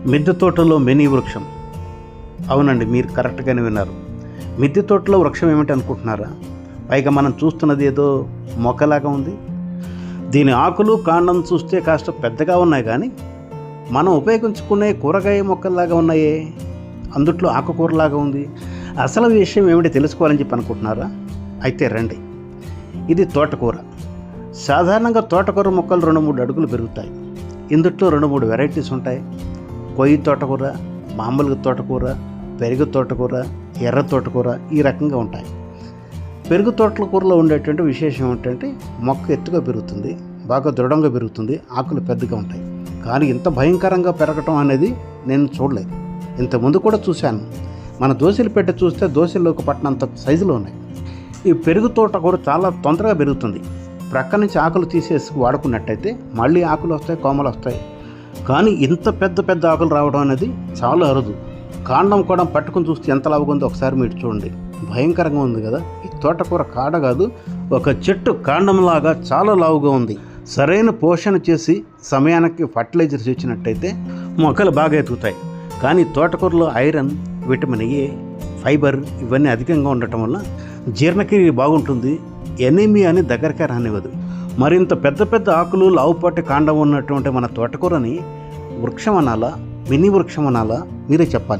మిద్దె తోటలో మినీ వృక్షం. అవునండి, మీరు కరెక్ట్గానే విన్నారు. మిద్దె తోటలో వృక్షం ఏమిటి అనుకుంటున్నారా? పైగా మనం చూస్తున్నది ఏదో మొక్కలాగా ఉంది. దీని ఆకులు కాండం చూస్తే కాస్త పెద్దగా ఉన్నాయి, కానీ మనం ఉపయోగించుకునే కూరగాయ మొక్కల్లాగా ఉన్నాయే. అందుట్లో ఆకుకూరలాగా ఉంది. అసలు విషయం ఏమిటి తెలుసుకోవాలని చెప్పి అనుకుంటున్నారా? అయితే రండి. ఇది తోటకూర. సాధారణంగా తోటకూర మొక్కలు 2-3 అడుగులు పెరుగుతాయి. ఇందుట్లో 2-3 వెరైటీస్ ఉంటాయి. కొయ్యి తోటకూర, మామూలుగా తోటకూర, పెరుగు తోటకూర, ఎర్ర తోటకూర, ఈ రకంగా ఉంటాయి. పెరుగు తోటకూరలో ఉండేటువంటి విశేషం ఏమిటంటే మొక్క ఎత్తుగా పెరుగుతుంది, బాగా దృఢంగా పెరుగుతుంది, ఆకులు పెద్దగా ఉంటాయి. కానీ ఇంత భయంకరంగా పెరగటం అనేది నేను చూడలేదు. ఇంతకుముందు కూడా చూశాను. మన దోశలు పెట్ట చూస్తే దోశల్లోకి పట్టినంత సైజులో ఉన్నాయి. ఈ పెరుగు తోటకూర చాలా తొందరగా పెరుగుతుంది. ప్రక్క నుంచి ఆకులు తీసేసి వాడుకున్నట్టయితే మళ్ళీ ఆకులు వస్తాయి, కొమ్మలు వస్తాయి. కానీ ఇంత పెద్ద పెద్ద ఆకులు రావడం అనేది చాలా అరుదు. కాండం కూడా పట్టుకుని చూస్తే ఎంత లావుగా ఉందో ఒకసారి మీరు చూడండి. భయంకరంగా ఉంది కదా. ఈ తోటకూర కాడ కాదు, ఒక చెట్టు కాండంలాగా చాలా లావుగా ఉంది. సరైన పోషణ చేసి సమయానికి ఫర్టిలైజర్స్ ఇచ్చినట్టయితే మొక్కలు బాగా ఎదుగుతాయి. కానీ తోటకూరలో ఐరన్, విటమిన్ ఏ, ఫైబర్ ఇవన్నీ అధికంగా ఉండటం వల్ల జీర్ణక్రియ బాగుంటుంది. ఎనీమియాని దగ్గరకే రానివ్వదు. మరింత పెద్ద పెద్ద ఆకులు, లావుపాటి కాండం ఉన్నటువంటి మన తోటకూరని వృక్షం అనాలా, మినీ వృక్షం అనాలా, మీరే చెప్పాలి.